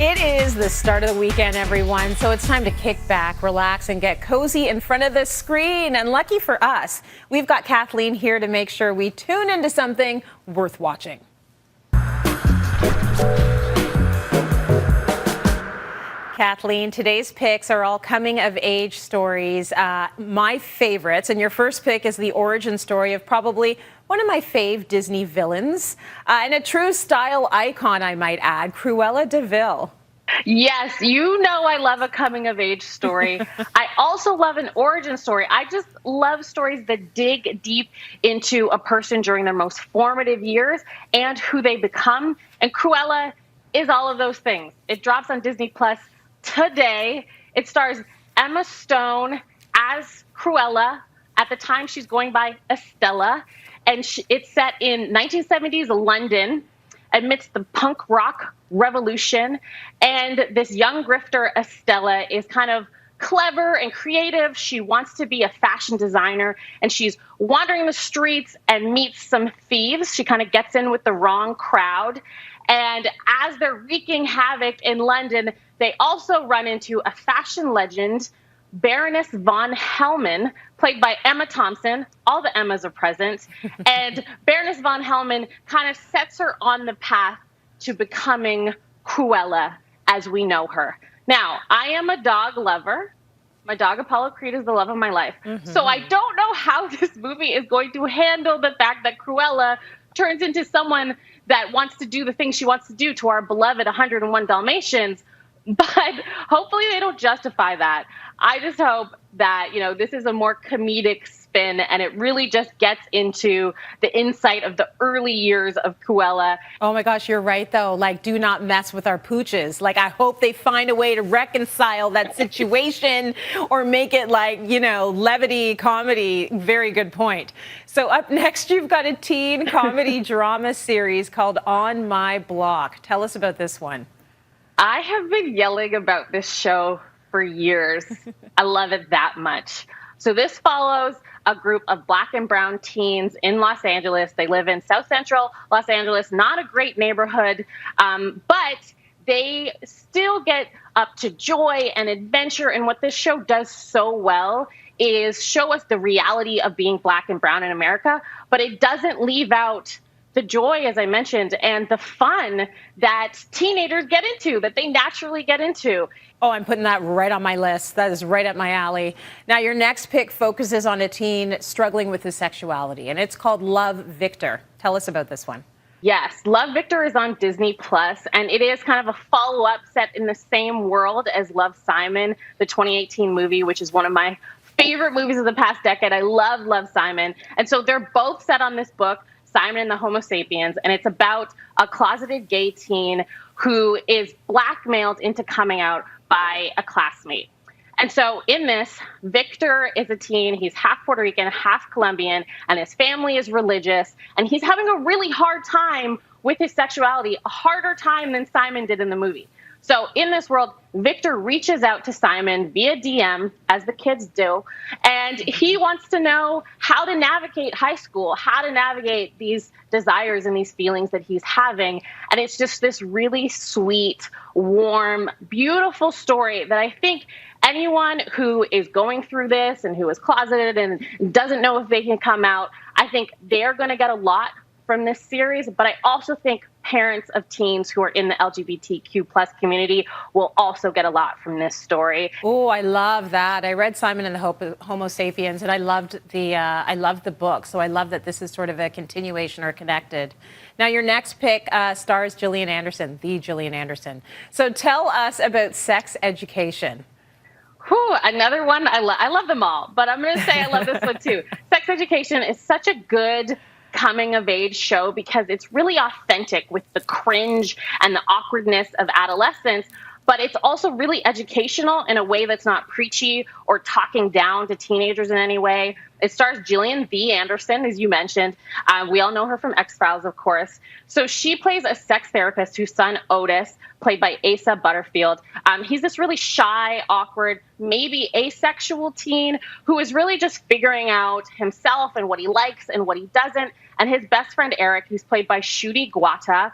It is the start of the weekend, everyone, so it's time to kick back, relax, and get cozy in front of the screen. And lucky for us, we've got Kathleen here to make sure we tune into something worth watching. Kathleen, today's picks are all coming-of-age stories, my favorites. And your first pick is the origin story of probably one of my fave Disney villains, and a true style icon, I might add, Cruella de Vil. Yes, you know I love a coming-of-age story. I also love an origin story. I just love stories that dig deep into a person during their most formative years and who they become. And Cruella is all of those things. It drops on Disney Plus today. It stars Emma Stone as Cruella. At the time, she's going by Stella. And it's set in 1970s London amidst the punk rock revolution. And this young grifter, Stella, is kind of clever and creative. She wants to be a fashion designer, and she's wandering the streets and meets some thieves. She kind of gets in with the wrong crowd. And as they're wreaking havoc in London, they also run into a fashion legend, Baroness von Hellman, played by Emma Thompson. All the Emmas are present. And Baroness von Hellman kind of sets her on the path to becoming Cruella as we know her. Now, I am a dog lover. My dog Apollo Creed is the love of my life. So I don't know how this movie is going to handle the fact that Cruella turns into someone that wants to do the things she wants to do to our beloved 101 Dalmatians. But hopefully they don't justify that. I just hope that, this is a more comedic spin and it really just gets into the insight of the early years of Cruella. Oh my gosh, you're right though. Like, do not mess with our pooches. Like, I hope they find a way to reconcile that situation or make it like, levity comedy. Very good point. So up next, you've got a teen comedy drama series called On My Block. Tell us about this one. I have been yelling about this show for years. I love it that much. So this follows a group of Black and brown teens in Los Angeles. They live in South Central Los Angeles, not a great neighborhood, but they still get up to joy and adventure. And what this show does so well is show us the reality of being Black and brown in America, but it doesn't leave out the joy, as I mentioned, and the fun that teenagers get into, that they naturally get into. Oh, I'm putting that right on my list. That is right up my alley. Now, your next pick focuses on a teen struggling with his sexuality, and it's called Love, Victor. Tell us about this one. Yes, Love, Victor is on Disney Plus, and it is kind of a follow-up set in the same world as Love, Simon, the 2018 movie, which is one of my favorite movies of the past decade. I love Simon. And so they're both set on this book, Simon and the Homo Sapiens, and it's about a closeted gay teen who is blackmailed into coming out by a classmate. And so in this, Victor is a teen. He's half Puerto Rican, half Colombian, and his family is religious, and he's having a really hard time with his sexuality, a harder time than Simon did in the movie. So in this world, Victor reaches out to Simon via DM, as the kids do, and he wants to know how to navigate high school, how to navigate these desires and these feelings that he's having. And it's just this really sweet, warm, beautiful story that I think anyone who is going through this and who is closeted and doesn't know if they can come out, I think they're going to get a lot from this series. But I also think parents of teens who are in the LGBTQ plus community will also get a lot from this story. Oh, I love that. I read Simon and the Homo Sapiens, and I loved the book. So I love that this is sort of a continuation or connected. Now, your next pick stars Gillian Anderson, the Gillian Anderson. So tell us about Sex Education. Whew, another one. I love them all, but I'm going to say I love this one too. Sex Education is such a good coming of age show because it's really authentic with the cringe and the awkwardness of adolescence, but it's also really educational in a way that's not preachy or talking down to teenagers in any way. It stars Gillian V. Anderson, as you mentioned. We all know her from X-Files, of course. So she plays a sex therapist whose son, Otis, played by Asa Butterfield. He's this really shy, awkward, maybe asexual teen who is really just figuring out himself and what he likes and what he doesn't. And his best friend, Eric, who's played by Ncuti Gatwa,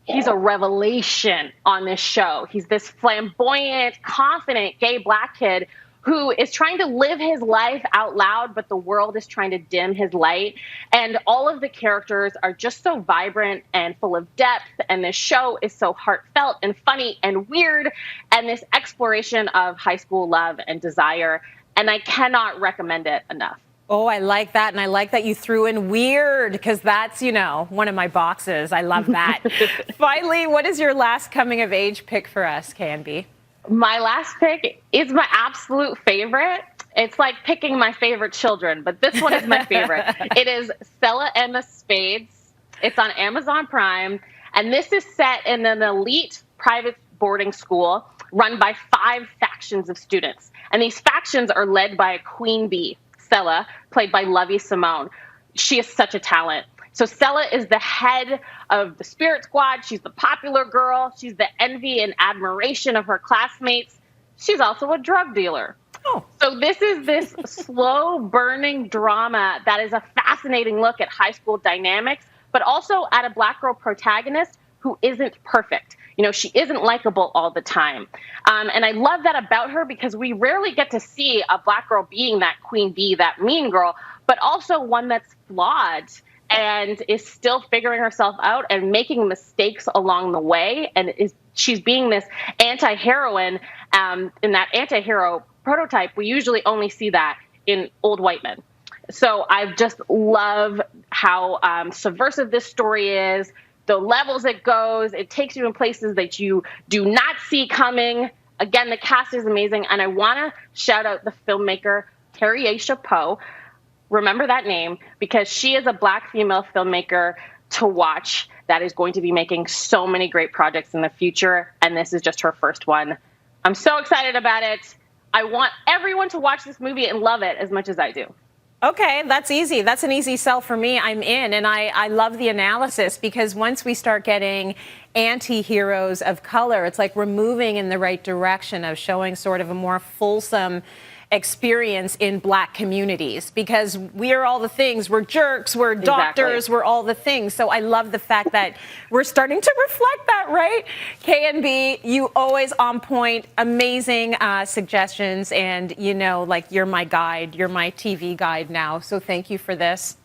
he's a revelation on this show. He's this flamboyant, confident gay black kid who is trying to live his life out loud, but the world is trying to dim his light. And all of the characters are just so vibrant and full of depth. And this show is so heartfelt and funny and weird. And this exploration of high school love and desire. And I cannot recommend it enough. Oh, I like that. And I like that you threw in weird, because that's, one of my boxes. I love that. Finally, what is your last coming of age pick for us, KNB? My last pick is my absolute favorite. It's like picking my favorite children, but this one is my favorite. It is Selah and the Spades. It's on Amazon Prime, and this is set in an elite private boarding school run by 5 factions of students. And these factions are led by a queen bee, Stella, played by Lovey Simone. She is such a talent. So Stella is the head of the spirit squad. She's the popular girl. She's the envy and admiration of her classmates. She's also a drug dealer. Oh. So this is this slow burning drama that is a fascinating look at high school dynamics, but also at a black girl protagonist who isn't perfect. She isn't likable all the time. And I love that about her, because we rarely get to see a black girl being that queen bee, that mean girl, but also one that's flawed and is still figuring herself out and making mistakes along the way. And she's being this anti-heroine. In that anti-hero prototype, we usually only see that in old white men. So I just love how subversive this story is, the levels it goes. It takes you in places that you do not see coming. Again, the cast is amazing. And I want to shout out the filmmaker, Terry Poe. Remember that name, because she is a black female filmmaker to watch that is going to be making so many great projects in the future. And this is just her first one. I'm so excited about it. I want everyone to watch this movie and love it as much as I do. Okay, that's easy. That's an easy sell for me. I'm in, and I love the analysis, because once we start getting anti-heroes of color, it's like we're moving in the right direction of showing sort of a more fulsome experience in black communities, because we are all the things. We're jerks, we're doctors, we're all the things. So I love the fact that we're starting to reflect that, right? KNB, you always on point, amazing suggestions, and you're my guide, you're my TV guide now. So thank you for this.